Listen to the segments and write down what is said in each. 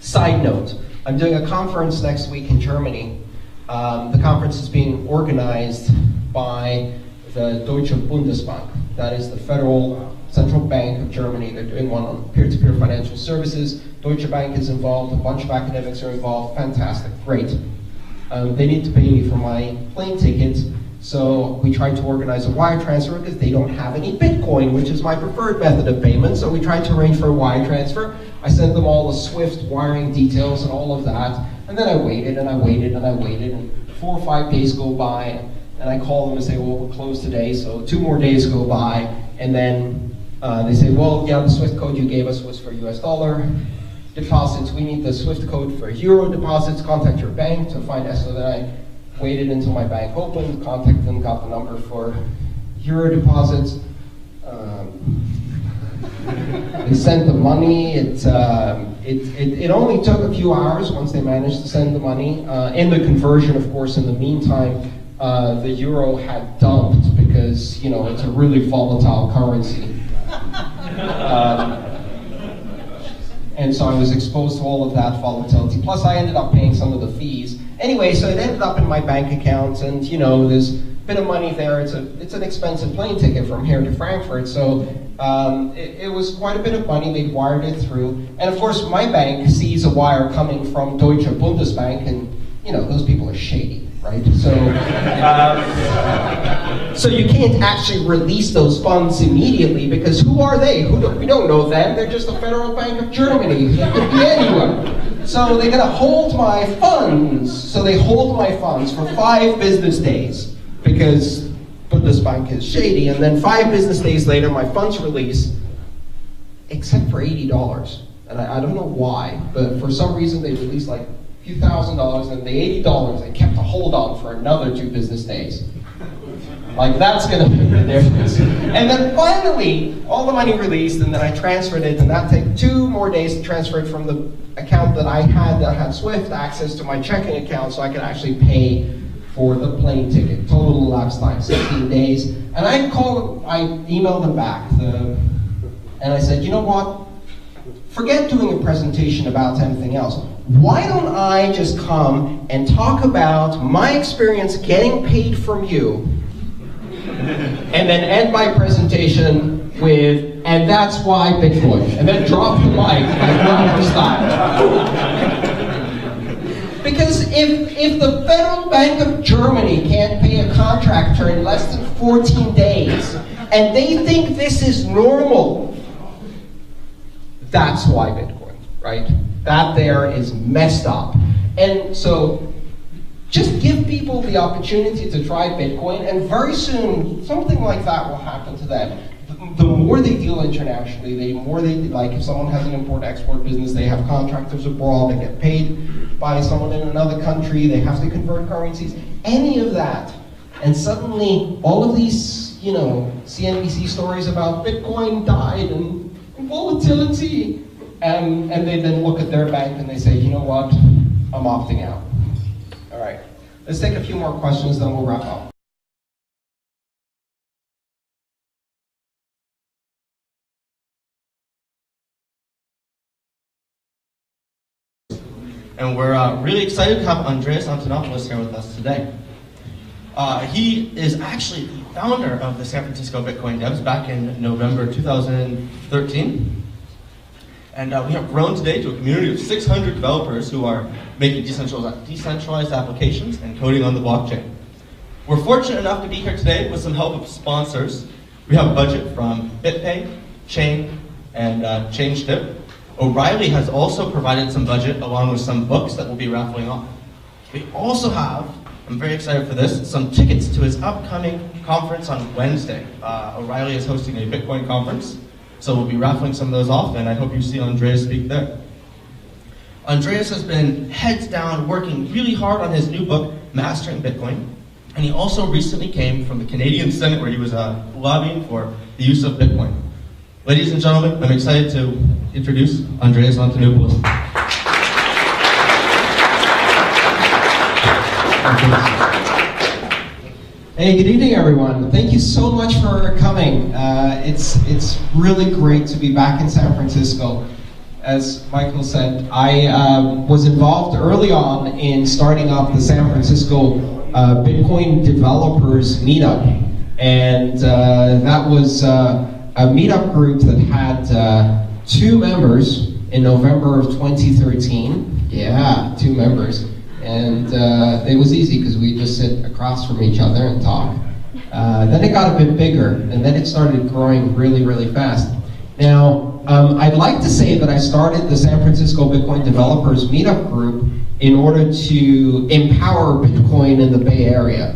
Side note, I'm doing a conference next week in Germany. The conference is being organized by the Deutsche Bundesbank. That is the Federal Central Bank of Germany. They're doing one on peer-to-peer financial services. Deutsche Bank is involved, a bunch of academics are involved. Fantastic, great. They need to pay me for my plane ticket, so we tried to organize a wire transfer because they don't have any Bitcoin, which is my preferred method of payment, so we tried to arrange for a wire transfer. I sent them all the SWIFT wiring details and all of that, and then I waited and I waited and I waited, and 4 or 5 days go by, and I call them and say, well, we're closed today, so 2 more days go by, and then they say, well, yeah, the SWIFT code you gave us was for US dollar deposits. We need the SWIFT code for Euro deposits. Contact your bank to find out. So then I waited until my bank opened, contacted them, got the number for Euro deposits. They sent the money. It only took a few hours once they managed to send the money. In the conversion, of course, in the meantime, the euro had dumped because, you know, it's a really volatile currency. And so I was exposed to all of that volatility. Plus, I ended up paying some of the fees. Anyway, so it ended up in my bank account, and you know, there's a bit of money there. It's an expensive plane ticket from here to Frankfurt, so it was quite a bit of money. They wired it through, and of course, my bank sees a wire coming from Deutsche Bundesbank, and you know, those people are shady, right? So, so you can't actually release those funds immediately because who are they? We don't know them. They're just the Federal Bank of Germany. It could be anyone. So they're going to hold my funds. So they hold my funds for 5 business days because Bundesbank is shady. And then 5 business days later, my funds release, except for $80. And I don't know why, but for some reason they released like a few $1,000, and the $80 they kept a hold on for another 2 business days. Like, that's going to make the difference. And then finally, all the money released, and then I transferred it, and that took 2 more days to transfer it from the account that I had SWIFT access to my checking account, so I could actually pay for the plane ticket. Total elapsed time, 16 days. And I emailed them back, and I said, you know what? Forget doing a presentation about anything else. Why don't I just come and talk about my experience getting paid from you, and then end my presentation with, and that's why Bitcoin, and then drop the mic like Robert style. Because if the Federal Bank of Germany can't pay a contractor in less than 14 days, and they think this is normal, that's why Bitcoin, right? That there is messed up. And so just give people the opportunity to try Bitcoin, and very soon something like that will happen to them. The more they deal internationally, the more they, like if someone has an import-export business, they have contractors abroad, they get paid by someone in another country, they have to convert currencies, any of that. And suddenly all of these, you know, CNBC stories about Bitcoin died and volatility, and they then look at their bank and they say, you know what, I'm opting out. All right, let's take a few more questions, then we'll wrap up. And we're really excited to have Andreas Antonopoulos here with us today. He is actually the founder of the San Francisco Bitcoin Devs back in November 2013. And we have grown today to a community of 600 developers who are making decentralized applications and coding on the blockchain. We're fortunate enough to be here today with some help of sponsors. We have a budget from BitPay, Chain, and ChangeTip. O'Reilly has also provided some budget along with some books that we'll be raffling off. We also have, I'm very excited for this, some tickets to his upcoming conference on Wednesday. O'Reilly is hosting a Bitcoin conference, so we'll be raffling some of those off, and I hope you see Andreas speak there. Andreas has been heads down working really hard on his new book, Mastering Bitcoin, and he also recently came from the Canadian Senate where he was lobbying for the use of Bitcoin. Ladies and gentlemen, I'm excited to introduce Andreas Antonopoulos. Hey, good evening, everyone. Thank you so much for coming. It's really great to be back in San Francisco. as Michael said, I was involved early on in starting up the San Francisco Bitcoin Developers Meetup. And that was a meetup group that had 2 members in November of 2013. Yeah, 2 members. And it was easy because we just sit across from each other and talk. Then it got a bit bigger, and then it started growing really, really fast. Now, I'd like to say that I started the San Francisco Bitcoin Developers Meetup Group in order to empower Bitcoin in the Bay Area.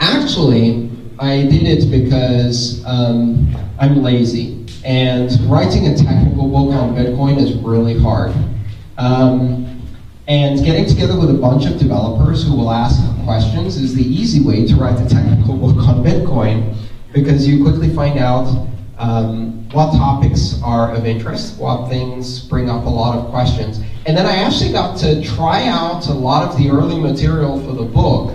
Actually, I did it because I'm lazy, and writing a technical book on Bitcoin is really hard. And getting together with a bunch of developers who will ask questions is the easy way to write a technical book on Bitcoin, because you quickly find out what topics are of interest, what things bring up a lot of questions. And then I actually got to try out a lot of the early material for the book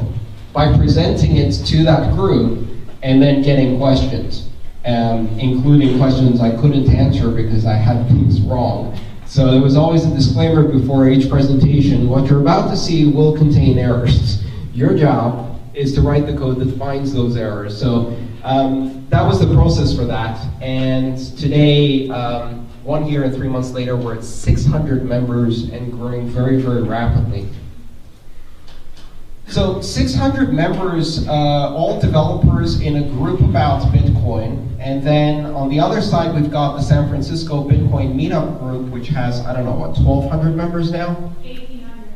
by presenting it to that group and then getting questions, including questions I couldn't answer because I had things wrong. So there was always a disclaimer before each presentation: what you're about to see will contain errors. Your job is to write the code that finds those errors. So that was the process for that. And today, 1 year and 3 months later, we're at 600 members and growing very, very rapidly. So 600 members, all developers in a group about Bitcoin. And then on the other side, we've got the San Francisco Bitcoin Meetup Group, which has, I don't know, what, 1,200 members now? 1,800.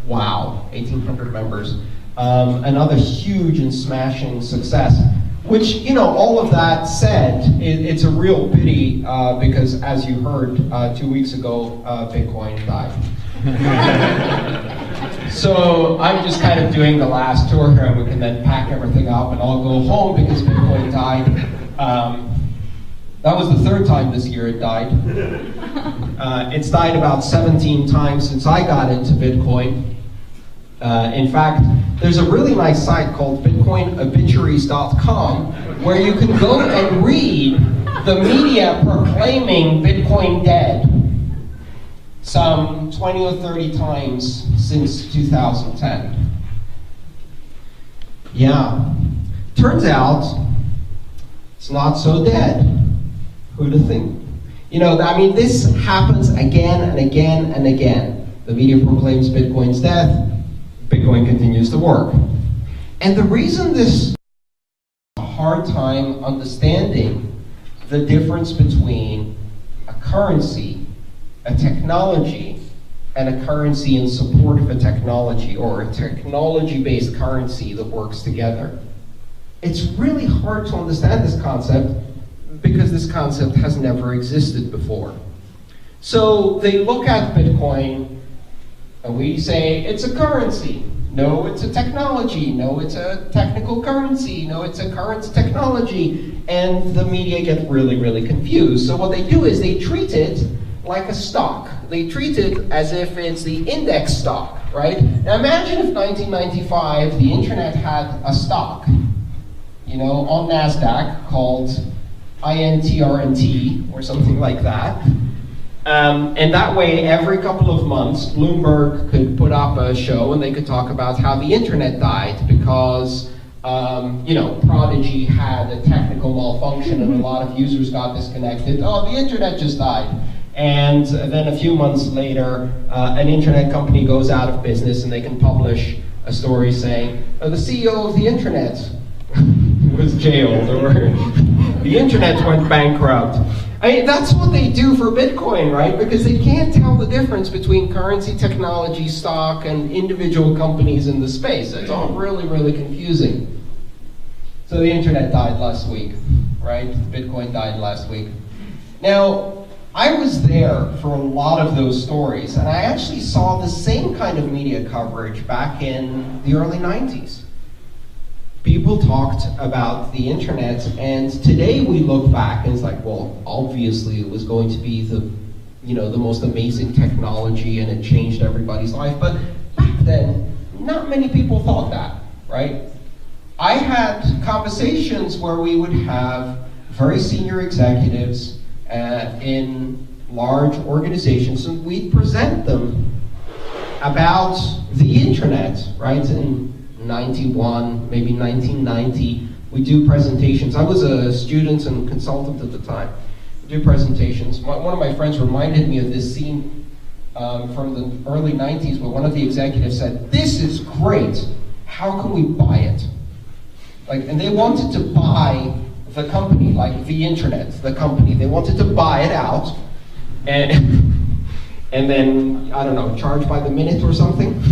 Wow, 1,800 members. Another huge and smashing success. Which, you know, all of that said, it's a real pity because, as you heard 2 weeks ago, Bitcoin died. So I'm just kind of doing the last tour here, and we can then pack everything up and all go home because Bitcoin died. That was the 3rd time this year it died. It's died about 17 times since I got into Bitcoin. In fact, there's a really nice site called bitcoinobituaries.com where you can go and read the media proclaiming Bitcoin dead some 20 or 30 times since 2010. Yeah. Turns out it's not so dead. Who'd have think? You know, I mean, this happens again and again and again. The media proclaims Bitcoin's death. Bitcoin continues to work. And the reason this is a hard time understanding the difference between a currency, a technology, and a currency in support of a technology, or a technology-based currency that works together. It's really hard to understand this concept because this concept has never existed before. So they look at Bitcoin and we say, it's a currency. No, it's a technology. No, it's a technical currency. No, it's a current technology. And the media get really, really confused. So what they do is they treat it like a stock. They treat it as if it's the index stock, right? Now imagine if 1995, the internet had a stock, you know, on NASDAQ called INTRNT or something like that. And that way, every couple of months, Bloomberg could put up a show and they could talk about how the internet died because, you know, Prodigy had a technical malfunction and a lot of users got disconnected. Oh, the internet just died. And then a few months later, an internet company goes out of business and they can publish a story saying, the CEO of the internet was jailed, or the internet went bankrupt. I mean, that's what they do for Bitcoin, right? Because they can't tell the difference between currency, technology, stock, and individual companies in the space. It's all really, really confusing. So the internet died last week, right? Bitcoin died last week. Now, I was there for a lot of those stories, and I actually saw the same kind of media coverage back in the early 90s. People talked about the internet, and today we look back and it's like, well, obviously it was going to be the, you know, the most amazing technology and it changed everybody's life. But back then, not many people thought that, right? I had conversations where we would have very senior executives in large organizations, and we'd present them about the internet, right? In 91, maybe 1990, we do presentations. I was a student and consultant at the time. We do presentations. One of my friends reminded me of this scene from the early 90s where one of the executives said, "This is great, how can we buy it?" And they wanted to buy the company, like the internet, the company. They wanted to buy it out and then, I don't know, charge by the minute or something.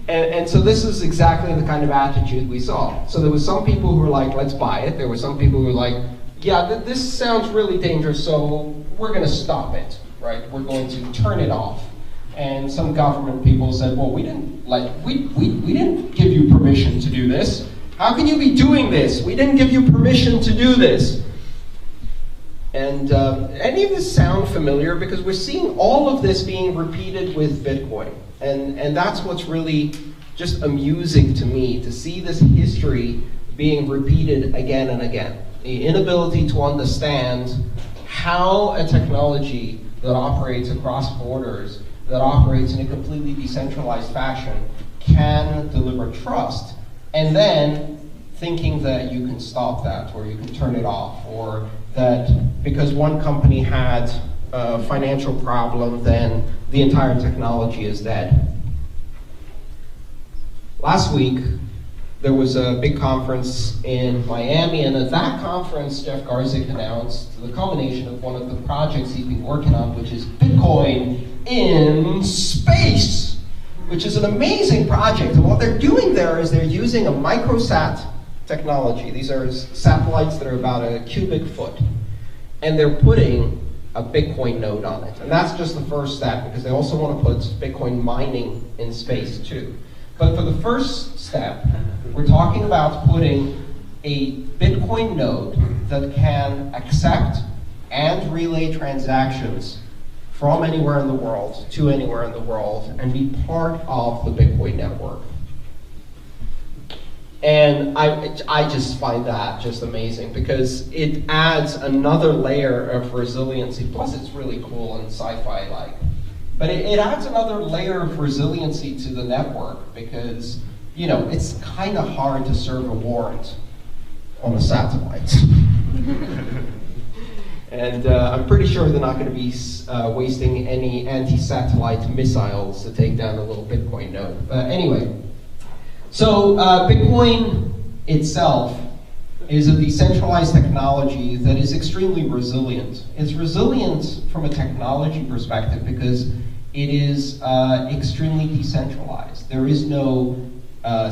And so this is exactly the kind of attitude we saw. So there was some people who were like, let's buy it. There were some people who were like, yeah, this sounds really dangerous, so we're going to stop it, right? We're going to turn it off. And some government people said, well, we didn't give you permission to do this. How can you be doing this? We didn't give you permission to do this. And any of this sound familiar? Because we're seeing all of this being repeated with Bitcoin. And that's what's really just amusing to me, to see this history being repeated again and again. The inability to understand how a technology that operates across borders, that operates in a completely decentralized fashion, can deliver trust, and then thinking that you can stop that, or you can turn it off, or that because one company had a financial problem, then the entire technology is dead. Last week, there was a big conference in Miami, and at that conference, Jeff Garzik announced the culmination of one of the projects he's been working on, which is Bitcoin in space, which is an amazing project. And what they're doing there is they're using a microsat technology. These are satellites that are about a cubic foot, and they're putting a Bitcoin node on it. And that's just the first step, because they also want to put Bitcoin mining in space too. But for the first step, we're talking about putting a Bitcoin node that can accept and relay transactions from anywhere in the world to anywhere in the world and be part of the Bitcoin network. And I just find that just amazing, because it adds another layer of resiliency. Plus, it's really cool and sci-fi like. But it adds another layer of resiliency to the network, because, you know, it's kind of hard to serve a warrant on a satellite. And I'm pretty sure they're not going to be wasting any anti-satellite missiles to take down a little Bitcoin node. But anyway. So Bitcoin itself is a decentralized technology that is extremely resilient. It's resilient from a technology perspective because it is extremely decentralized. There is no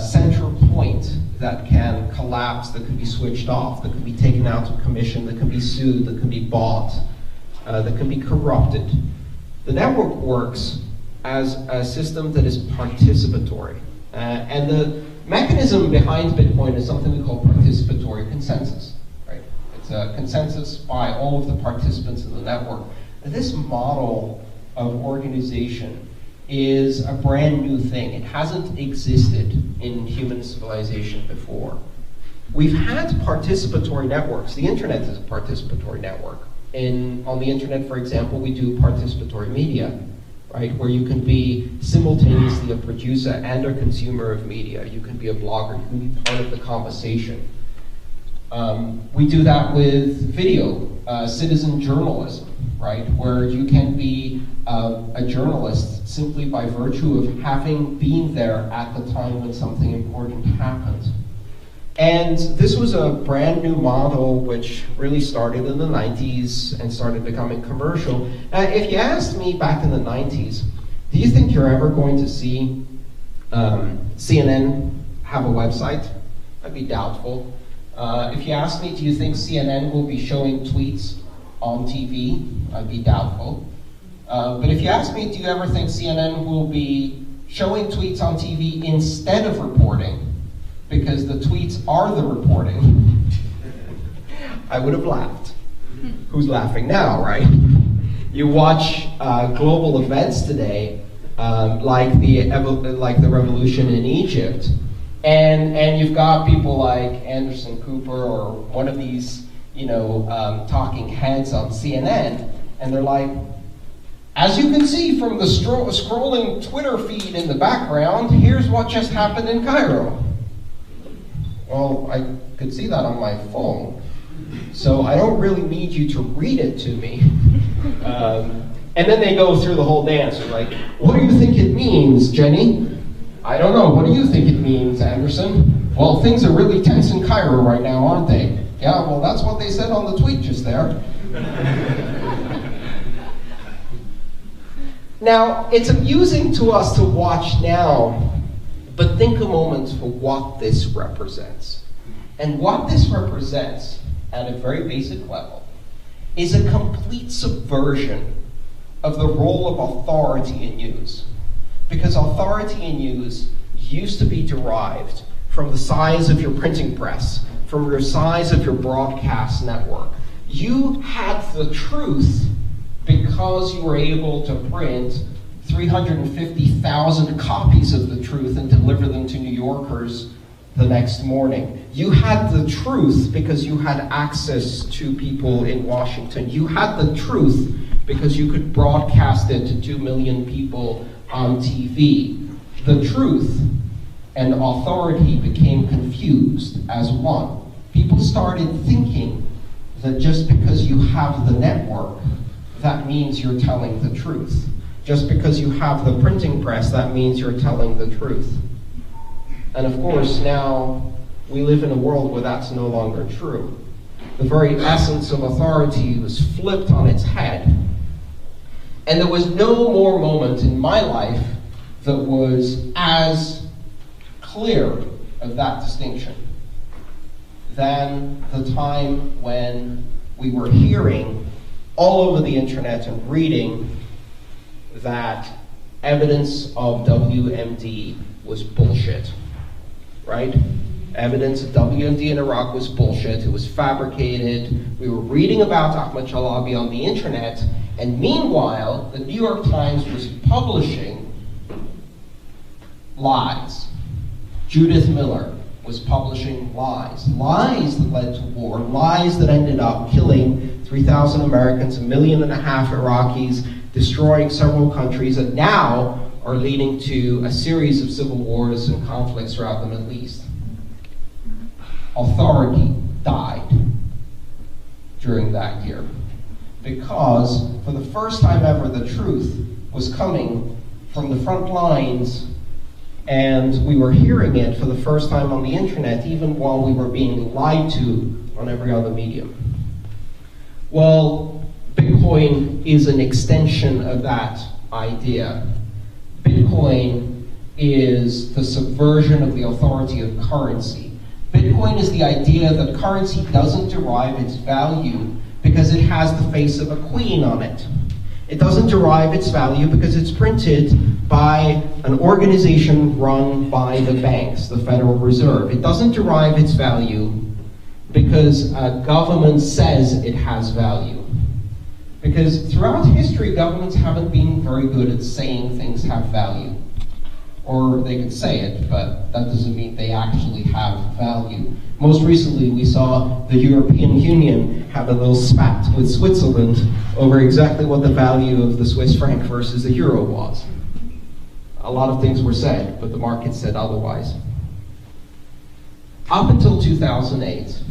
central point that can collapse, that can be switched off, that can be taken out of commission, that can be sued, that can be bought, that can be corrupted. The network works as a system that is participatory. And the mechanism behind Bitcoin is something we call participatory consensus, right? It's a consensus by all of the participants in the network. And this model of organization is a brand new thing. It hasn't existed in human civilization before. We've had participatory networks. The internet is a participatory network. On the internet, for example, we do participatory media, right, where you can be simultaneously a producer and a consumer of media. You can be a blogger, you can be part of the conversation. We do that with video, citizen journalism, right, where you can be a journalist simply by virtue of having been there at the time when something important happened. And this was a brand new model which really started in the 90s and started becoming commercial. If you asked me back in the 90s, do you think you're ever going to see CNN have a website? I'd be doubtful. If you asked me, do you think CNN will be showing tweets on TV? I'd be doubtful. But if you ask me, do you ever think CNN will be showing tweets on TV instead of reporting? Because the tweets are the reporting, I would have laughed. Who's laughing now, right? You watch global events today, like the revolution in Egypt, and you've got people like Anderson Cooper or one of these, talking heads on CNN, And they're like, as you can see from the scrolling Twitter feed in the background, here's what just happened in Cairo. Well, I could see that on my phone, so I don't really need you to read it to me. And then they go through the whole dance. They're like, what do you think it means, Jenny? I don't know. What do you think it means, Anderson? Well, things are really tense in Cairo right now, aren't they? Yeah, well, that's what they said on the tweet just there. Now, it's amusing to us to watch now, but think a moment for what this represents. And what this represents, at a very basic level, is a complete subversion of the role of authority in news. Because authority in news used to be derived from the size of your printing press, from your size of your broadcast network. You had the truth because you were able to print 350,000 copies of the truth and deliver them to New Yorkers the next morning. You had the truth because you had access to people in Washington. You had the truth because you could broadcast it to 2 million people on TV. The truth and authority became confused as one. People started thinking that just because you have the network, that means you're telling the truth. Just because you have the printing press, that means you're telling the truth. And of course, now we live in a world where that's no longer true. The very essence of authority was flipped on its head. And there was no more moment in my life that was as clear of that distinction than the time when we were hearing all over the internet and reading that evidence of WMD was bullshit, right? Evidence of WMD in Iraq was bullshit, it was fabricated. We were reading about Ahmad Chalabi on the internet, and meanwhile, the New York Times was publishing lies. Judith Miller was publishing lies. Lies that led to war, lies that ended up killing 3,000 Americans, 1.5 million Iraqis, destroying several countries, and now are leading to a series of civil wars and conflicts throughout the Middle East. Authority died during that year because for the first time ever the truth was coming from the front lines, and we were hearing it for the first time on the internet, even while we were being lied to on every other medium. Well, Bitcoin is an extension of that idea. Bitcoin is the subversion of the authority of currency. Bitcoin is the idea that currency doesn't derive its value because it has the face of a queen on it. It doesn't derive its value because it's printed by an organization run by the banks, the Federal Reserve. It doesn't derive its value because a government says it has value. Because throughout history, governments haven't been very good at saying things have value. Or they could say it, but that doesn't mean they actually have value. Most recently, we saw the European Union have a little spat with Switzerland over exactly what the value of the Swiss franc versus the euro was. A lot of things were said, but the market said otherwise. Up until 2008,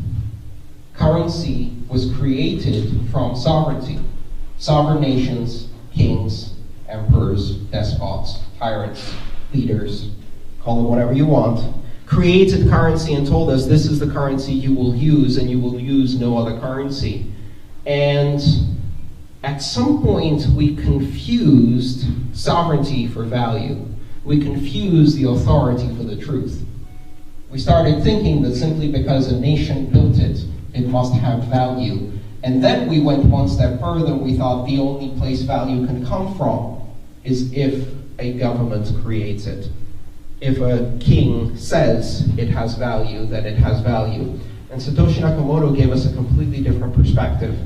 currency was created from sovereignty. Sovereign nations, kings, emperors, despots, tyrants, leaders, call it whatever you want, created currency and told us this is the currency you will use and you will use no other currency. And at some point we confused sovereignty for value. We confused the authority for the truth. We started thinking that simply because a nation built it, it must have value. And then we went one step further and we thought the only place value can come from is if a government creates it. If a king says it has value, then it has value. And Satoshi Nakamoto gave us a completely different perspective.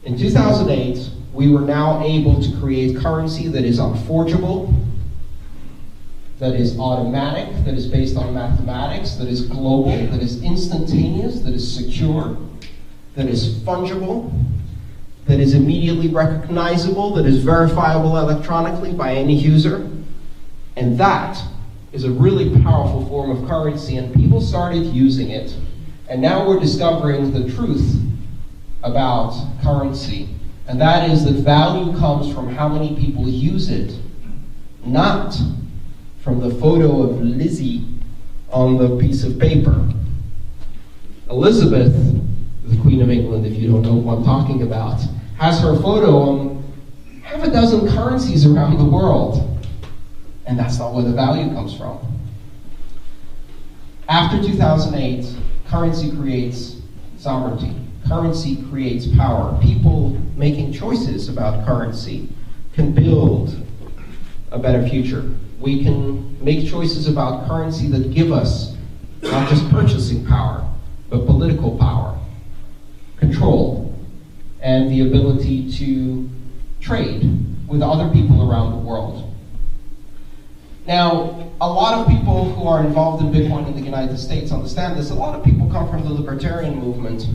In 2008, we were now able to create currency that is unforgeable, that is automatic, that is based on mathematics, that is global, that is instantaneous, that is secure, that is fungible, that is immediately recognizable, that is verifiable electronically by any user. And that is a really powerful form of currency, and people started using it. And now we're discovering the truth about currency. And that is that value comes from how many people use it, not from the photo of Lizzie on the piece of paper. Elizabeth, the Queen of England, if you don't know what I'm talking about, has her photo on half a dozen currencies around the world. And that's not where the value comes from. After 2008, currency creates sovereignty. Currency creates power. People making choices about currency can build a better future. We can make choices about currency that give us not just purchasing power, but political power, control, and the ability to trade with other people around the world. Now, a lot of people who are involved in Bitcoin in the United States understand this. A lot of people come from the libertarian movement.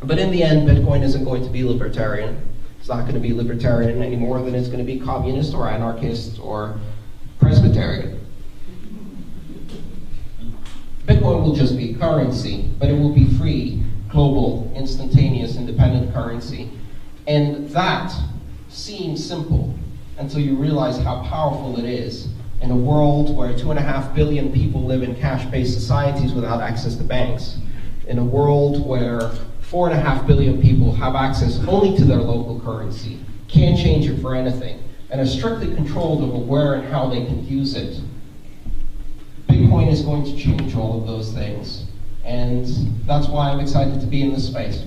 But in the end, Bitcoin isn't going to be libertarian. It's not going to be libertarian any more than it's going to be communist or anarchist or Presbyterian. Bitcoin will just be currency, but it will be free, global, instantaneous, independent currency. And that seems simple until you realize how powerful it is. In a world where 2.5 billion people live in cash-based societies without access to banks, in a world where 4.5 billion people have access only to their local currency, can't change it for anything, and are strictly controlled over where and how they can use it, Bitcoin is going to change all of those things. And that's why I'm excited to be in this space.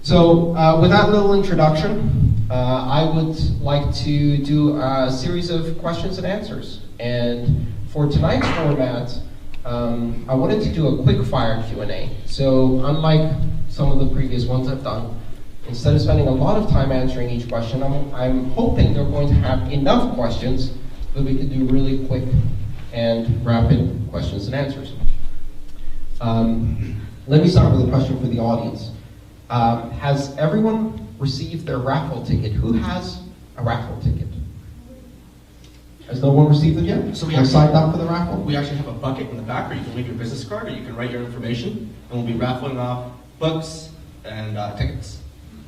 So with that little introduction, I would like to do a series of questions and answers. And for tonight's format, I wanted to do a quick fire Q&A. So unlike some of the previous ones I've done, instead of spending a lot of time answering each question, I'm hoping they're going to have enough questions that we can do really quick and rapid questions and answers. Let me start with a question for the audience. Has everyone received their raffle ticket? Who has a raffle ticket? Has no one received it yet? So we signed up for the raffle? We actually have a bucket in the back where you can leave your business card or you can write your information, and we'll be raffling off books and tickets.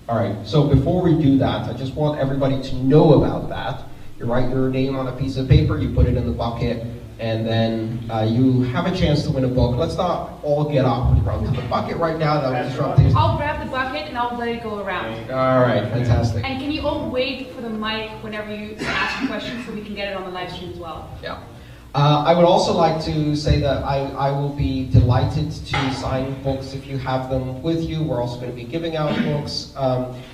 All right, so before we do that, I just want everybody to know about that. You write your name on a piece of paper, you put it in the bucket, and then you have a chance to win a book. Let's not all get up and run to the bucket right now. That would disrupt things. I'll grab the bucket and I'll let it go around. All right, fantastic. And can you all wait for the mic whenever you ask a question so we can get it on the live stream as well? Yeah. I would also like to say that I will be delighted to sign books if you have them with you. We're also going to be giving out books.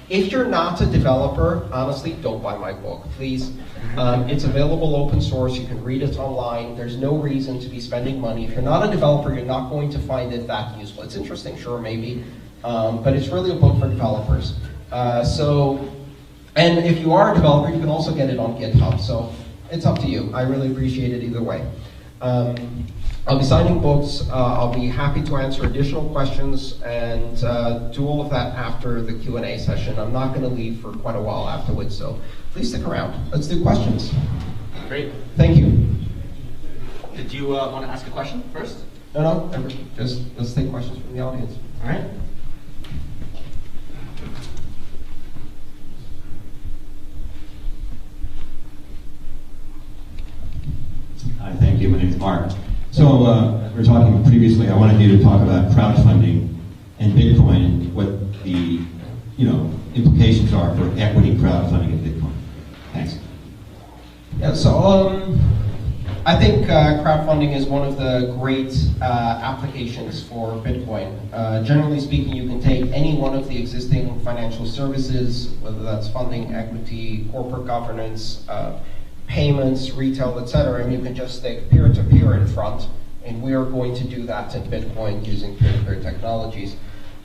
If you're not a developer, honestly, don't buy my book, please. It's available open source. You can read it online. There's no reason to be spending money. If you're not a developer, you're not going to find it that useful. It's interesting, sure, maybe, but it's really a book for developers. And if you are a developer, you can also get it on GitHub. So it's up to you. I really appreciate it either way. I'll be signing books. I'll be happy to answer additional questions and do all of that after the Q&A session. I'm not going to leave for quite a while afterwards, so please stick around. Let's do questions. Great. Thank you. Did you want to ask a question first? No, just let's take questions from the audience. All right. Hi, thank you. My name is Mark. So we were talking previously. I wanted you to talk about crowdfunding and Bitcoin and what the implications are for equity crowdfunding and Bitcoin. Thanks. Yeah. So I think crowdfunding is one of the great applications for Bitcoin. Generally speaking, you can take any one of the existing financial services, whether that's funding, equity, corporate governance, payments, retail, etc., and you can just stick peer-to-peer in front, and we are going to do that in Bitcoin using peer-to-peer technologies.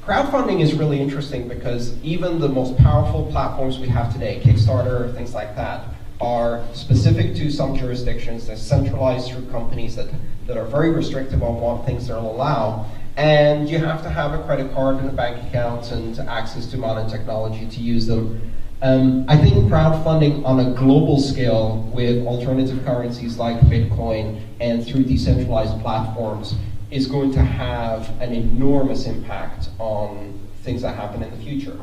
Crowdfunding is really interesting because even the most powerful platforms we have today, Kickstarter, things like that, are specific to some jurisdictions. They're centralized through companies that are very restrictive on what things they'll allow. And you have to have a credit card and a bank account and access to modern technology to use them. I think crowdfunding on a global scale with alternative currencies like Bitcoin and through decentralized platforms is going to have an enormous impact on things that happen in the future,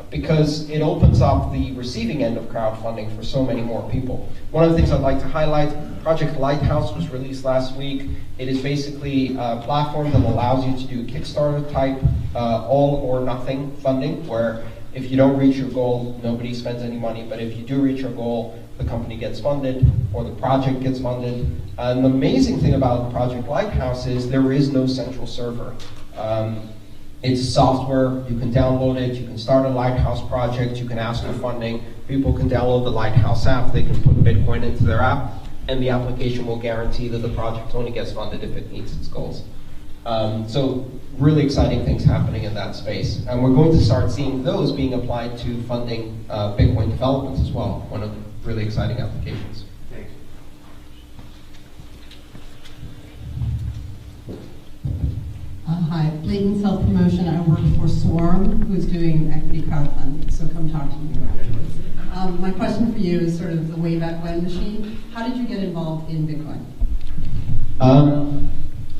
because it opens up the receiving end of crowdfunding for so many more people. One of the things I'd like to highlight, Project Lighthouse was released last week. It is basically a platform that allows you to do Kickstarter type all or nothing funding, where if you don't reach your goal, nobody spends any money, but if you do reach your goal, the company gets funded or the project gets funded. And the amazing thing about Project Lighthouse is there is no central server. It's software, you can download it, you can start a Lighthouse project, you can ask for funding, people can download the Lighthouse app, they can put Bitcoin into their app, and the application will guarantee that the project only gets funded if it meets its goals. So really exciting things happening in that space. And we're going to start seeing those being applied to funding Bitcoin development as well, one of the really exciting applications. Thanks. Hi, blatant self-promotion. I work for Swarm, who's doing equity crowdfunding, so come talk to me afterwards. My question for you is sort of the way back when machine. How did you get involved in Bitcoin?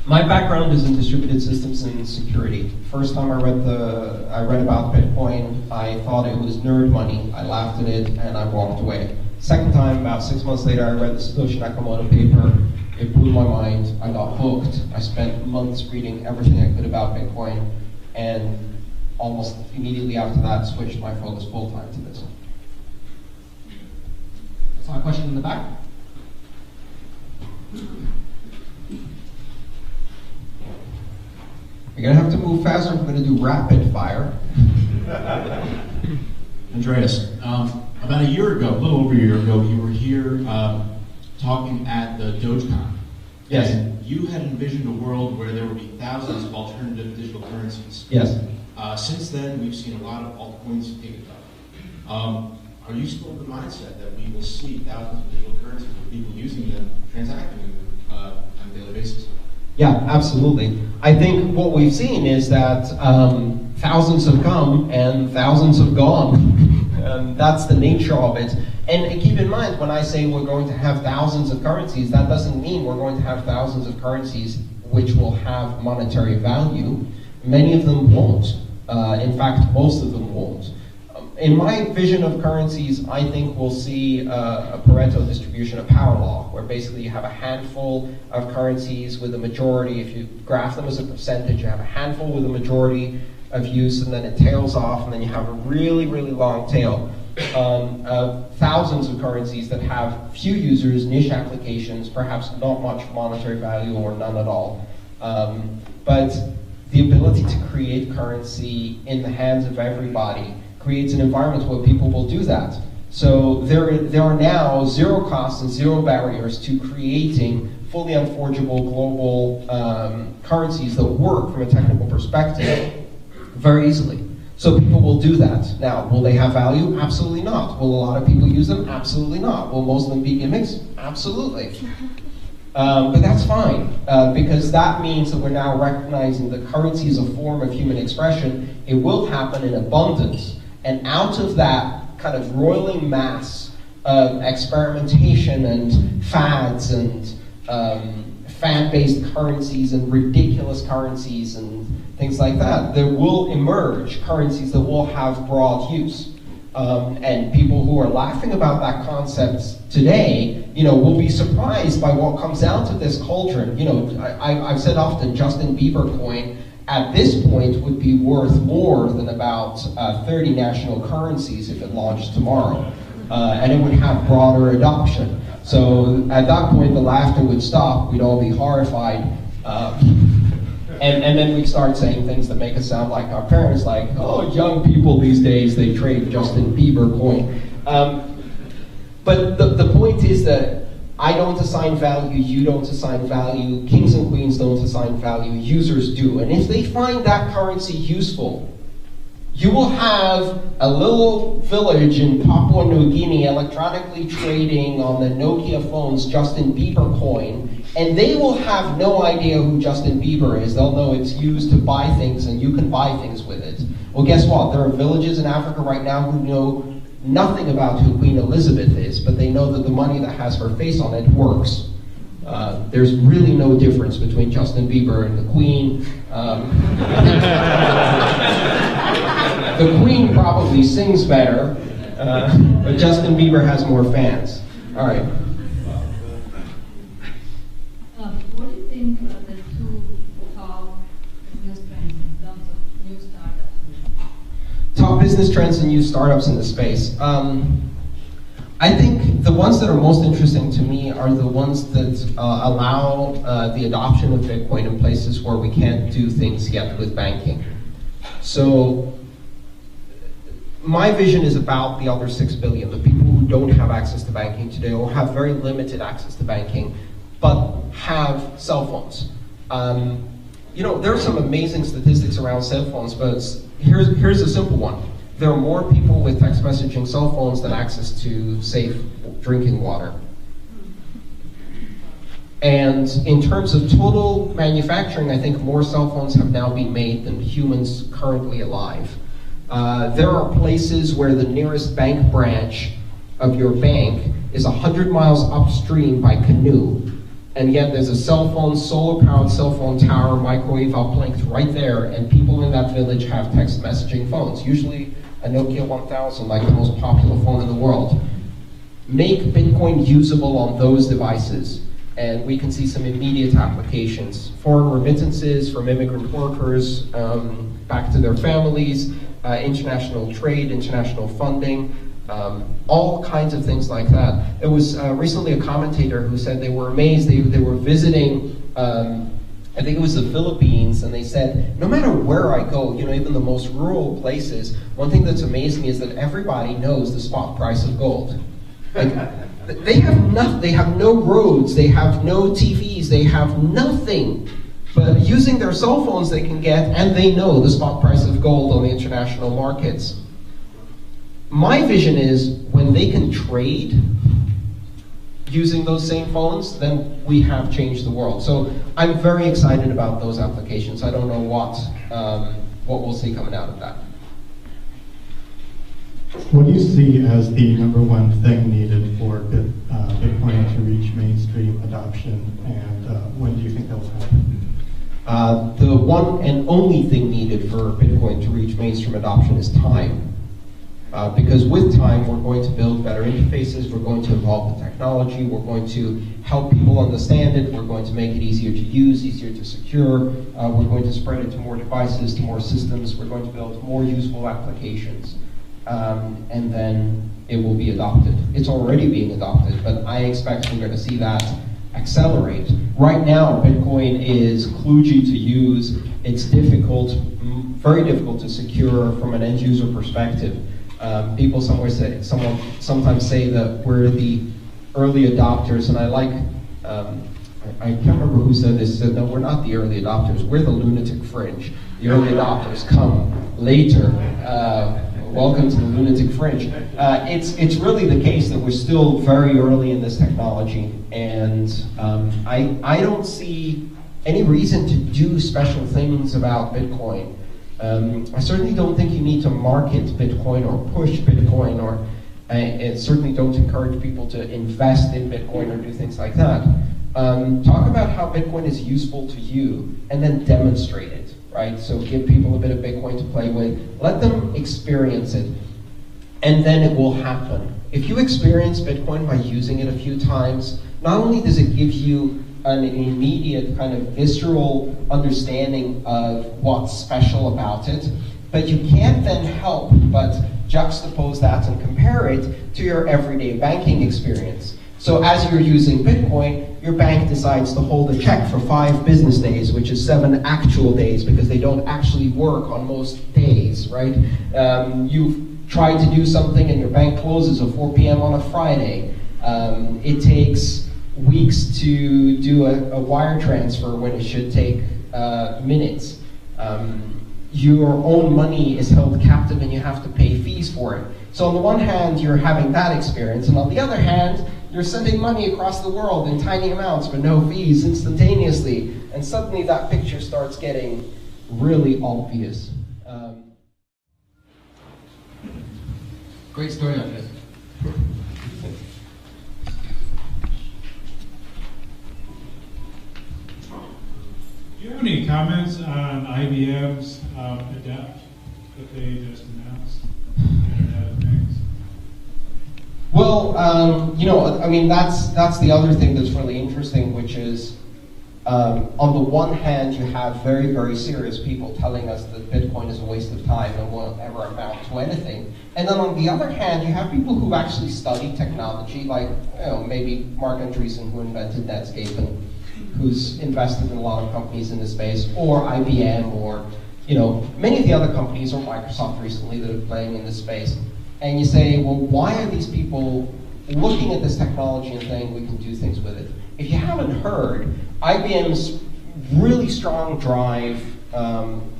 My background is in distributed systems and security. First time I read about Bitcoin, I thought it was nerd money. I laughed at it and I walked away. Second time, about 6 months later, I read the Satoshi Nakamoto paper. It blew my mind. I got hooked. I spent months reading everything I could about Bitcoin, and almost immediately after that, switched my focus full time to this. Saw a question in the back. You're gonna have to move faster. I'm gonna do rapid fire. Andreas, about a year ago, a little over a year ago, you were here talking at the DogeCon. Yes. And you had envisioned a world where there would be thousands of alternative digital currencies. Yes. Since then, we've seen a lot of altcoins take up. Are you still of the mindset that we will see thousands of digital currencies with people using them, transacting them on a daily basis? Yeah, absolutely. I think what we've seen is that thousands have come and thousands have gone. That's the nature of it. And keep in mind, when I say we're going to have thousands of currencies, that doesn't mean we're going to have thousands of currencies which will have monetary value. Many of them won't. In fact, most of them won't. In my vision of currencies, I think we'll see a Pareto distribution of power law, where basically you have a handful of currencies with a majority. If you graph them as a percentage, you have a handful with a majority of use, and then it tails off, and then you have a really, really long tail of thousands of currencies that have few users, niche applications, perhaps not much monetary value or none at all. But the ability to create currency in the hands of everybody creates an environment where people will do that. So there are now zero costs and zero barriers to creating fully unforgeable global currencies that work from a technical perspective very easily. So people will do that. Now, will they have value? Absolutely not. Will a lot of people use them? Absolutely not. Will most of them be gimmicks? Absolutely. But that's fine, because that means that we're now recognizing that currency is a form of human expression. It will happen in abundance. And out of that kind of roiling mass of experimentation and fads and fad-based currencies and ridiculous currencies and things like that, there will emerge currencies that will have broad use. And people who are laughing about that concept today, will be surprised by what comes out of this cauldron. I've said often, Justin Bieber coin at this point would be worth more than about 30 national currencies if it launched tomorrow. And it would have broader adoption. So at that point, the laughter would stop. We'd all be horrified. And then we'd start saying things that make us sound like our parents, like, oh, young people these days, they trade Justin Bieber coin. But the point is that I don't assign value, you don't assign value, kings and queens don't assign value, users do. And if they find that currency useful, you will have a little village in Papua New Guinea electronically trading on the Nokia phones Justin Bieber coin, And they will have no idea who Justin Bieber is. They'll know it's used to buy things and you can buy things with it. Well, guess what? There are villages in Africa right now who know nothing about who Queen Elizabeth is, but they know that the money that has her face on it works. There's really no difference between Justin Bieber and the Queen. The Queen probably sings better, but Justin Bieber has more fans. All right. What do you think are the two top business trends in terms of new startups? Top business trends and new startups in the space. I think the ones that are most interesting to me are the ones that allow the adoption of Bitcoin in places where we can't do things yet with banking. So my vision is about the other 6 billion, the people who don't have access to banking today or have very limited access to banking, but have cell phones. You know, there are some amazing statistics around cell phones, but here's a simple one. There are more people with text messaging cell phones than access to safe drinking water. And in terms of total manufacturing, I think more cell phones have now been made than humans currently alive. There are places where the nearest bank branch of your bank is 100 miles upstream by canoe, and yet there's a cell phone, solar-powered cell phone tower, microwave uplinked right there, and people in that village have text messaging phones, usually a Nokia 1000, like the most popular phone in the world. Make Bitcoin usable on those devices, and we can see some immediate applications. Foreign remittances from immigrant workers back to their families, international trade, international funding, all kinds of things like that. There was recently a commentator who said they were amazed. They were visiting, I think it was the Philippines, and they said, no matter where I go, you know, even the most rural places, one thing that's amazed me is that everybody knows the spot price of gold. Like, they have nothing. They have no roads. They have no TVs. They have nothing. But using their cell phones, they can get, and they know the spot price of gold on the international markets. My vision is when they can trade using those same phones, then we have changed the world. So I'm very excited about those applications. I don't know what we'll see coming out of that. What do you see as the #1 thing needed for Bitcoin to reach mainstream adoption, and when do you think that will happen? The one and only thing needed for Bitcoin to reach mainstream adoption is time. Because with time, we're going to build better interfaces, we're going to evolve the technology, we're going to help people understand it, we're going to make it easier to use, easier to secure, we're going to spread it to more devices, to more systems, we're going to build more useful applications, and then it will be adopted. It's already being adopted, but I expect we're going to see that accelerate. Right now, Bitcoin is kludgy to use, it's difficult, very difficult to secure from an end user perspective. People sometimes say that we're the early adopters, and I like, I can't remember who said this, said, no, we're not the early adopters, we're the lunatic fringe. The early adopters come later. Welcome to the lunatic fringe. It's really the case that we're still very early in this technology, and I don't see any reason to do special things about Bitcoin. I certainly don't think you need to market Bitcoin or push Bitcoin, or I certainly don't encourage people to invest in Bitcoin or do things like that. Talk about how Bitcoin is useful to you and then demonstrate it, right? So give people a bit of Bitcoin to play with, let them experience it, and then it will happen. If you experience Bitcoin by using it a few times, not only does it give you an immediate kind of visceral understanding of what's special about it, but you can't then help but juxtapose that and compare it to your everyday banking experience. So as you're using Bitcoin, your bank decides to hold a check for 5 business days, which is 7 actual days, because they don't actually work on most days, right? You've tried to do something and your bank closes at 4 p.m. on a Friday. It takes weeks to do a wire transfer when it should take minutes. Your own money is held captive and you have to pay fees for it. So on the one hand, you're having that experience, and on the other hand, You're sending money across the world in tiny amounts for no fees instantaneously. And suddenly that picture starts getting really obvious. Great story, Andreas. Do you have any comments on IBM's Adept that they just announced? Internet of Things. Well, I mean, that's the other thing that's really interesting, which is, on the one hand, you have very, very serious people telling us that Bitcoin is a waste of time and won't ever amount to anything. And then on the other hand, you have people who actually study technology, like maybe Mark Andreessen, who invented Netscape and who's invested in a lot of companies in this space, or IBM, or many of the other companies, or Microsoft recently, that are playing in this space. And you say, well, why are these people looking at this technology and saying we can do things with it? If you haven't heard, IBM's really strong drive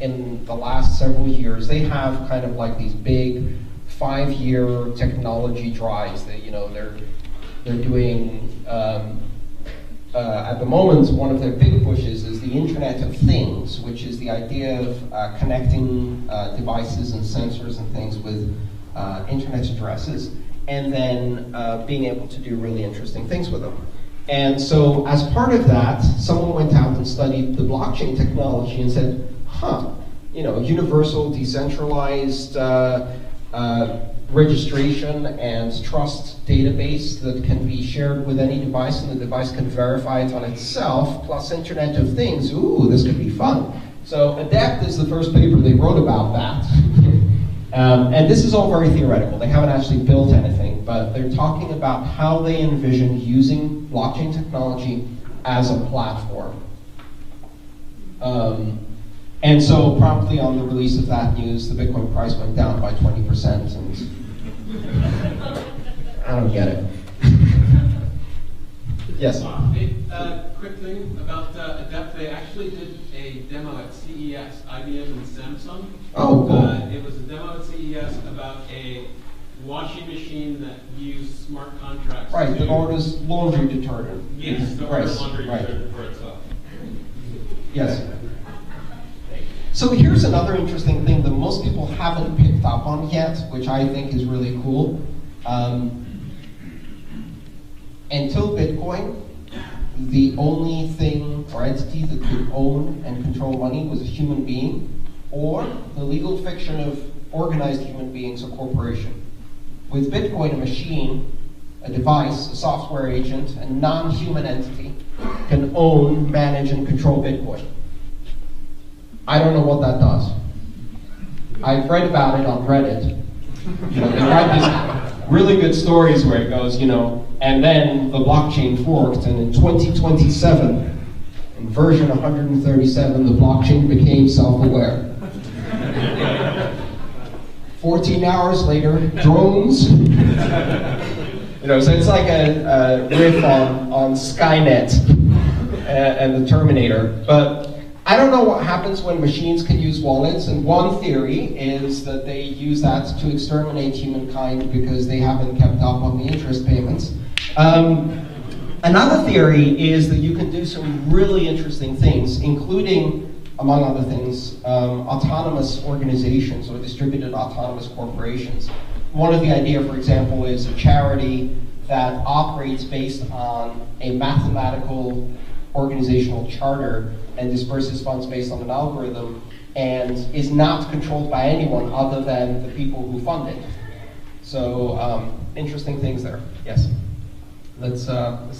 in the last several years, they have kind of like these big 5-year technology drives that they're doing. At the moment, one of their big pushes is the Internet of Things, which is the idea of connecting devices and sensors and things with internet addresses, and then being able to do really interesting things with them. And so as part of that, someone went out and studied the blockchain technology and said, universal decentralized registration and trust database that can be shared with any device, and the device can verify it on itself, plus Internet of Things. Ooh, this could be fun. So Adept is the first paper they wrote about that. And this is all very theoretical. They haven't actually built anything, but they're talking about how they envision using blockchain technology as a platform. And so promptly on the release of that news, the Bitcoin price went down by 20%, and I don't get it. Yes? Quick thing about Adept, they actually did a demo at CES, IBM and Samsung. Oh, cool. It was a demo at CES about a washing machine that used smart contracts. Right, that orders laundry detergent. Yes, the Right, laundry right. detergent for itself. Yes. So here's another interesting thing that most people haven't picked up on yet, which I think is really cool. Until Bitcoin, the only thing or entity that could own and control money was a human being, or the legal fiction of organized human beings, a corporation. With Bitcoin, a machine, a device, a software agent, a non-human entity can own, manage, and control Bitcoin. I don't know what that does. I've read about it on Reddit. They write these really good stories where it goes, and then the blockchain forked, and in 2027, in version 137, the blockchain became self-aware. 14 hours later, drones. So it's like a riff on Skynet and the Terminator. But I don't know what happens when machines can use wallets, and one theory is that they use that to exterminate humankind because they haven't kept up on the interest payments. Another theory is that you can do some really interesting things, including, among other things, autonomous organizations or distributed autonomous corporations. One of the idea, for example, is a charity that operates based on a mathematical organizational charter and disperses funds based on an algorithm and is not controlled by anyone other than the people who fund it. So interesting things there. Yes. Let's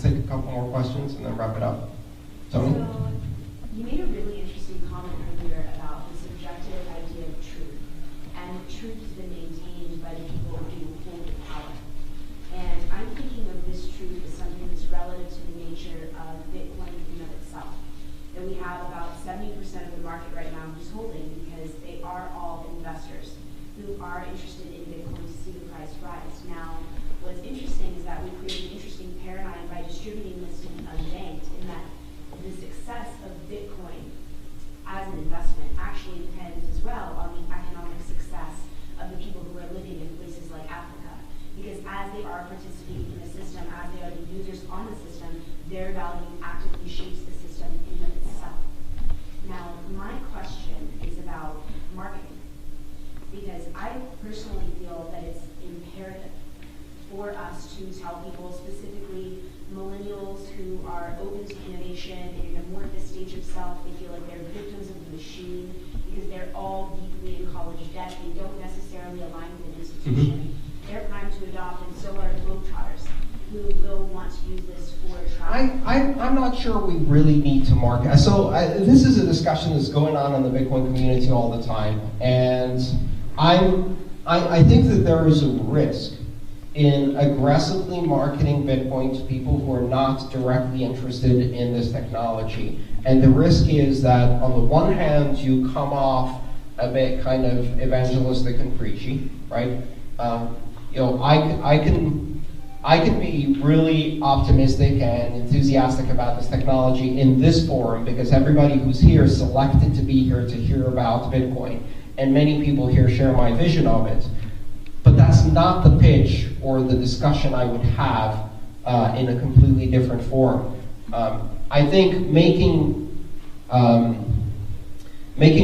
take a couple more questions and then wrap it up. Tony? So you made a really interesting comment earlier about the subjective idea of truth, and truth has been maintained by the people who hold the power. And I'm thinking of this truth as something that's relative to the nature of Bitcoin in and of itself. That we have about 70% of the market right now who's holding, because they are all investors who are interested in Bitcoin to see the price rise. Now, what's interesting is that we created an interesting paradigm by distributing this to be unbanked, in that the success of Bitcoin as an investment actually depends as well on the economic success of the people who are living in places like Africa. Because as they are participating in the system, as they are the users on the system, their value actively shapes the system in and of itself. Now, my question is about marketing, because I personally feel that it's imperative for us to tell people, specifically millennials who are open to innovation, in an amorphous stage of self, they feel like they're victims of the machine because they're all deeply in college debt, they don't necessarily align with an institution. They're primed to adopt, and so are globetrotters who will want to use this for travel. I'm not sure we really need to market. So this is a discussion that's going on in the Bitcoin community all the time, and I think that there is a risk in aggressively marketing Bitcoin to people who are not directly interested in this technology. And the risk is that on the one hand, you come off a bit kind of evangelistic and preachy, right? I can be really optimistic and enthusiastic about this technology in this forum because everybody who's here selected to be here to hear about Bitcoin, and many people here share my vision of it. But that's not the pitch or the discussion I would have in a completely different forum. I think making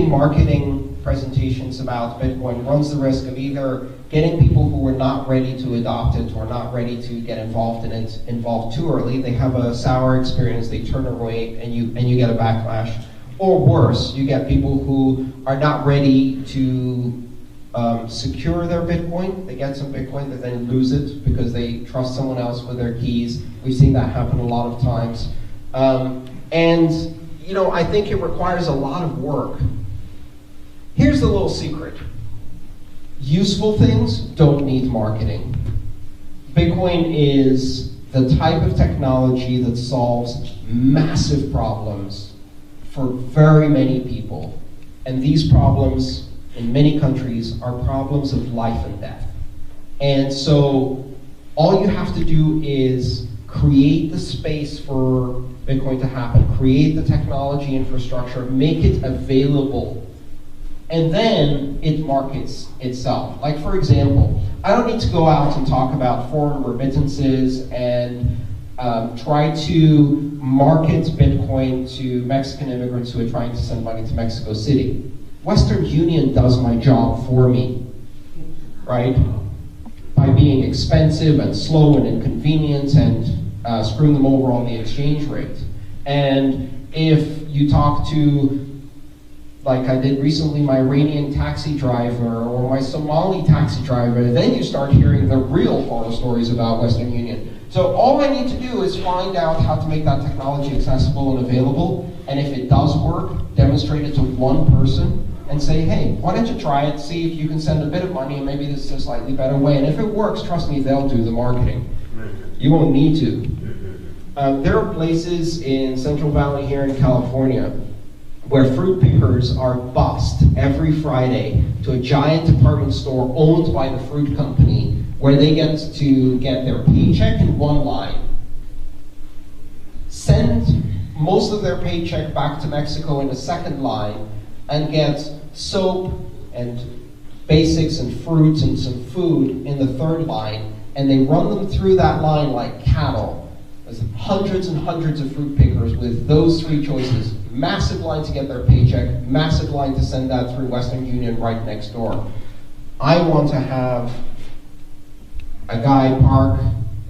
marketing presentations about Bitcoin runs the risk of either getting people who are not ready to adopt it or not ready to get involved in it involved too early. They have a sour experience, they turn away, and you get a backlash. Or worse, you get people who are not ready to secure their Bitcoin. They get some Bitcoin, they then lose it because they trust someone else with their keys. We've seen that happen a lot of times. I think it requires a lot of work. Here's the little secret. Useful things don't need marketing. Bitcoin is the type of technology that solves massive problems for very many people. And these problems in many countries are problems of life and death. And so all you have to do is create the space for Bitcoin to happen, create the technology infrastructure, make it available, and then it markets itself. Like, for example, I don't need to go out and talk about foreign remittances and try to market Bitcoin to Mexican immigrants who are trying to send money to Mexico City. Western Union does my job for me, right? By being expensive and slow and inconvenient and screwing them over on the exchange rate. And if you talk to, like I did recently, my Iranian taxi driver or my Somali taxi driver, then you start hearing the real horror stories about Western Union. So all I need to do is find out how to make that technology accessible and available, and if it does work, demonstrate it to one person and say, hey, why don't you try it, see if you can send a bit of money, and maybe this is a slightly better way. And if it works, trust me, they'll do the marketing. You won't need to. There are places in Central Valley here in California where fruit pickers are bussed every Friday to a giant department store owned by the fruit company where they get to get their paycheck in one line, send most of their paycheck back to Mexico in a second line, and get soap and basics and fruits and some food in the third line, and they run them through that line like cattle. There's hundreds and hundreds of fruit pickers with those three choices. Massive line to get their paycheck, massive line to send that through Western Union right next door. I want to have a guy park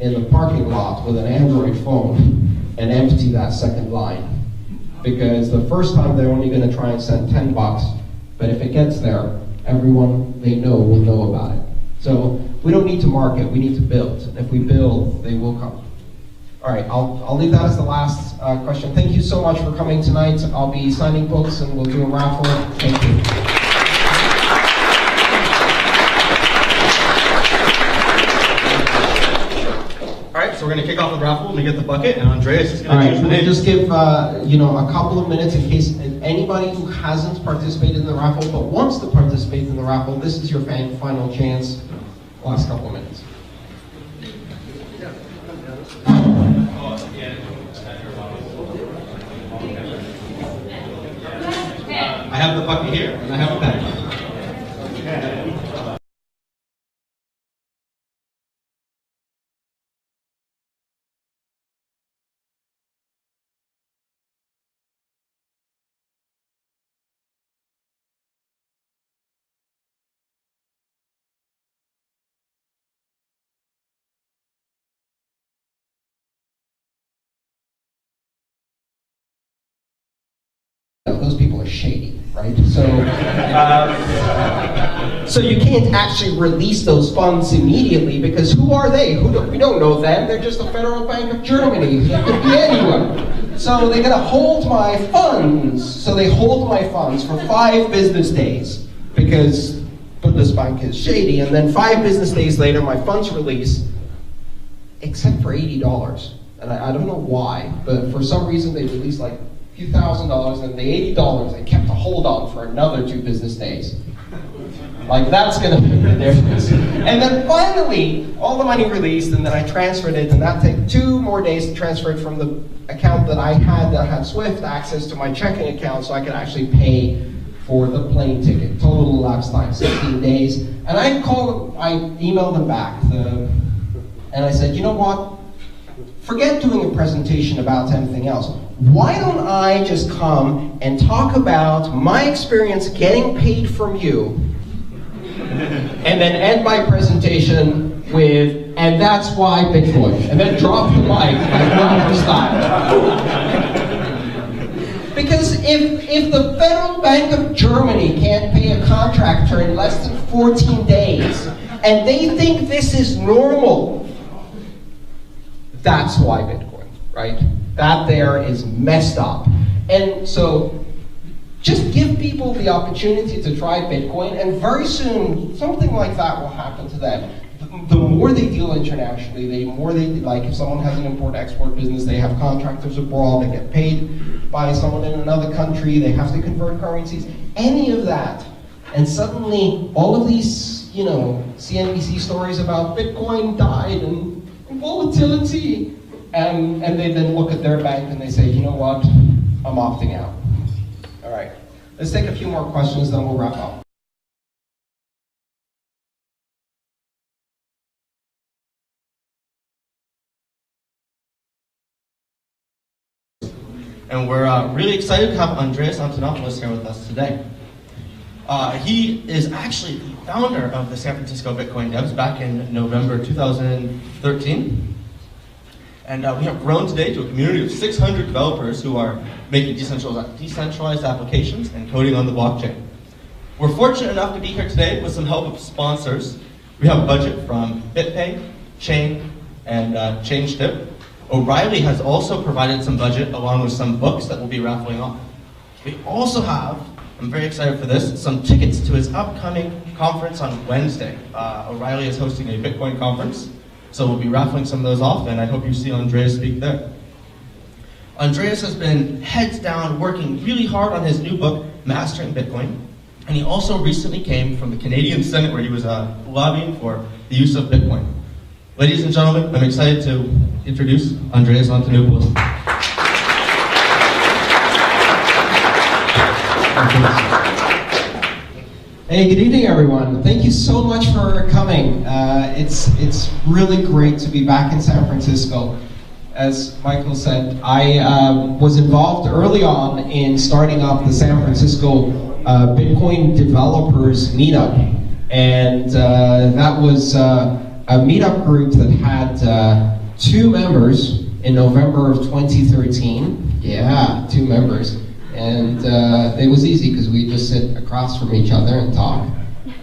in the parking lot with an Android phone and empty that second line. Because the first time they're only going to try and send $10, but if it gets there, everyone they know will know about it. So we don't need to market, we need to build. And if we build, they will come. All right, I'll leave that as the last question. Thank you so much for coming tonight. I'll be signing books and we'll do a raffle. Thank you. All right, so we're going to kick off the raffle. Let me get the bucket, and Andreas is going to choose the We'll name. just give a couple of minutes in case anybody who hasn't participated in the raffle but wants to participate in the raffle, this is your final chance. Last couple of minutes. I have the bucket here, and I have a pen. those people are shady, right? So you can't actually release those funds immediately because who are they? We don't know them. They're just the Federal Bank of Germany. It could be anyone. So they're gonna hold my funds. So they hold my funds for 5 business days because Bundesbank is shady. And then 5 business days later, my funds release, except for $80. And I don't know why, but for some reason they released like a few $1,000s, and the $80 they kept a hold on for another 2 business days. Like, that's gonna make the difference. And then finally, all the money released, and then I transferred it, and that took 2 more days to transfer it from the account that I had SWIFT access to my checking account, so I could actually pay for the plane ticket. Total elapsed time, 16 days. And I emailed them back, and I said, you know what? Forget doing a presentation about anything else. Why don't I just come and talk about my experience getting paid from you, and then end my presentation with, and that's why Bitcoin, and then drop the mic like rubber style. Because if the Federal Bank of Germany can't pay a contractor in less than 14 days, and they think this is normal, that's why Bitcoin, right? That there is messed up. And so just give people the opportunity to try Bitcoin, and very soon something like that will happen to them. The more they deal internationally, the more they, like if someone has an import-export business, they have contractors abroad, they get paid by someone in another country, they have to convert currencies, any of that. And suddenly all of these, you know, CNBC stories about Bitcoin died and volatility, and they then look at their bank and they say, you know what, I'm opting out. All right, let's take a few more questions, then we'll wrap up. And we're really excited to have Andreas Antonopoulos here with us today. He is actually the founder of the San Francisco Bitcoin Devs back in November 2013. And we have grown today to a community of 600 developers who are making decentralized applications and coding on the blockchain. We're fortunate enough to be here today with some help of sponsors. We have budget from BitPay, Chain, and ChangeTip. O'Reilly has also provided some budget along with some books that we'll be raffling off. We also have, I'm very excited for this, some tickets to his upcoming conference on Wednesday. O'Reilly is hosting a Bitcoin conference, so we'll be raffling some of those off, and I hope you see Andreas speak there. Andreas has been heads down working really hard on his new book, Mastering Bitcoin, and he also recently came from the Canadian Senate where he was lobbying for the use of Bitcoin. Ladies and gentlemen, I'm excited to introduce Andreas Antonopoulos. Hey, good evening, everyone. Thank you so much for coming. It's really great to be back in San Francisco. As Michael said, I was involved early on in starting up the San Francisco Bitcoin Developers Meetup. And that was a meetup group that had 2 members in November of 2013. Yeah, 2 members. And it was easy because we just sit across from each other and talk.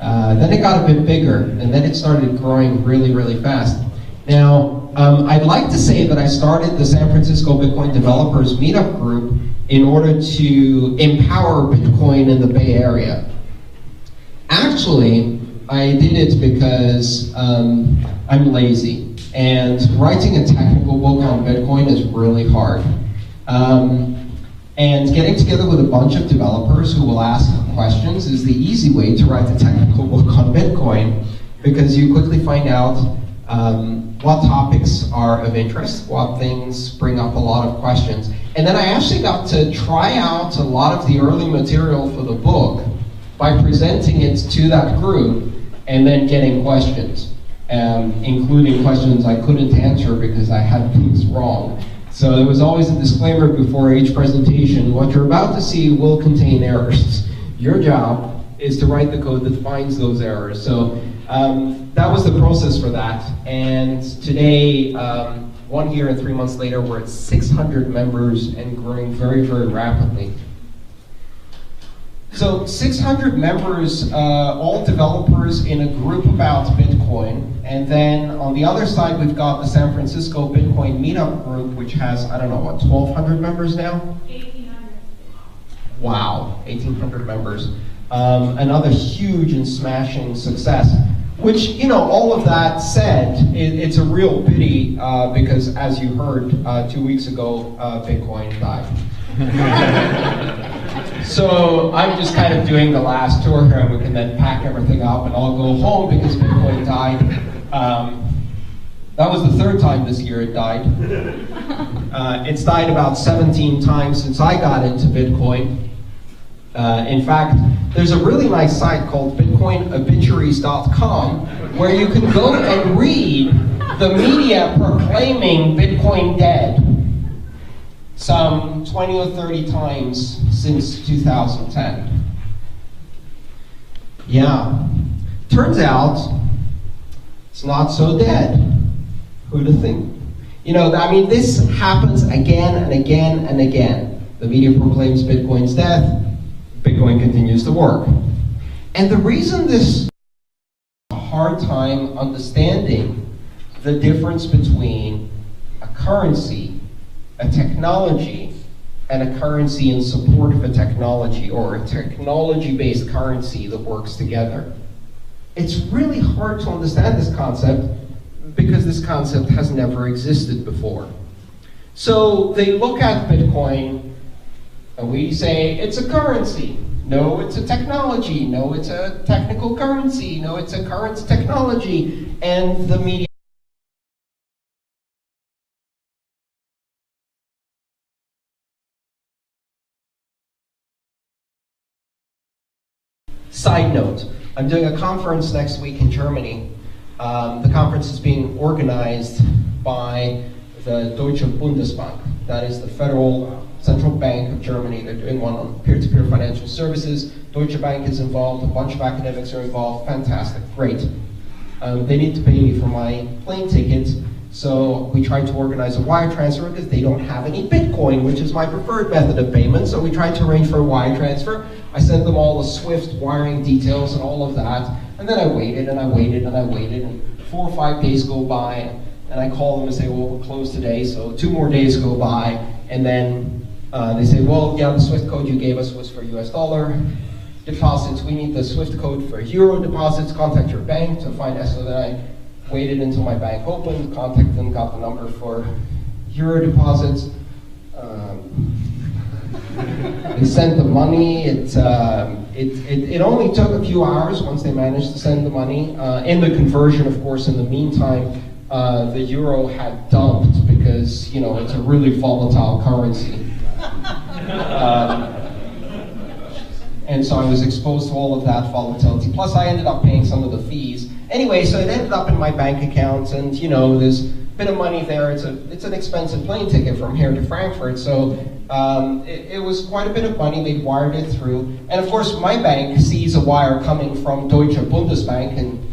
Then it got a bit bigger, and then it started growing really, really fast. Now, I'd like to say that I started the San Francisco Bitcoin Developers Meetup Group in order to empower Bitcoin in the Bay Area. Actually, I did it because I'm lazy, and writing a technical book on Bitcoin is really hard. And getting together with a bunch of developers who will ask questions is the easy way to write a technical book on Bitcoin, because you quickly find out what topics are of interest, what things bring up a lot of questions. And then I actually got to try out a lot of the early material for the book by presenting it to that group and then getting questions, including questions I couldn't answer because I had things wrong. So there was always a disclaimer before each presentation: what you're about to see will contain errors. Your job is to write the code that finds those errors. So that was the process for that. And today, 1 year and 3 months later, we're at 600 members and growing very, very rapidly. So 600 members, all developers in a group about Bitcoin. And then on the other side, we've got the San Francisco Bitcoin Meetup group, which has, I don't know, what, 1,200 members now? 1,800. Wow, 1,800 members. Another huge and smashing success. Which, you know, all of that said, it's a real pity because, as you heard 2 weeks ago, Bitcoin died. So I'm just kind of doing the last tour here, and we can then pack everything up and I'll go home because Bitcoin died. That was the third time this year it died. It's died about 17 times since I got into Bitcoin. In fact, there's a really nice site called bitcoinobituaries.com where you can go and read the media proclaiming Bitcoin dead some 20 or 30 times since 2010. Yeah. Turns out it's not so dead. Who'd have think? You know, I mean, this happens again and again and again. The media proclaims Bitcoin's death. Bitcoin continues to work. And the reason this is a hard time understanding the difference between a currency, a technology, and a currency in support of a technology, or a technology-based currency that works together. It's really hard to understand this concept because this concept has never existed before. So they look at Bitcoin and we say, it's a currency. No, it's a technology. No, it's a technical currency. No, it's a current technology. And the media. Side note, I'm doing a conference next week in Germany. The conference is being organized by the Deutsche Bundesbank. That is the federal central bank of Germany. They're doing one on peer-to-peer financial services. Deutsche Bank is involved, a bunch of academics are involved. Fantastic, great. They need to pay me for my plane tickets, so we tried to organize a wire transfer because they don't have any Bitcoin, which is my preferred method of payment, so we tried to arrange for a wire transfer. I sent them all the SWIFT wiring details and all of that, and then I waited and I waited and I waited, and 4 or 5 days go by, and I call them and say, well, we're closed today, so 2 more days go by, and then they say, well, yeah, the SWIFT code you gave us was for US dollar deposits. We need the SWIFT code for euro deposits. Contact your bank to find out. So then I waited until my bank opened, contacted them, got the number for euro deposits. They sent the money. It only took a few hours once they managed to send the money. In the conversion, of course, in the meantime, the euro had dumped because, you know, it's a really volatile currency. And so I was exposed to all of that volatility. Plus I ended up paying some of the fees. Anyway, so it ended up in my bank account, and you know, there's a bit of money there. It's an expensive plane ticket from here to Frankfurt, so it was quite a bit of money. They wired it through. And of course, my bank sees a wire coming from Deutsche Bundesbank, and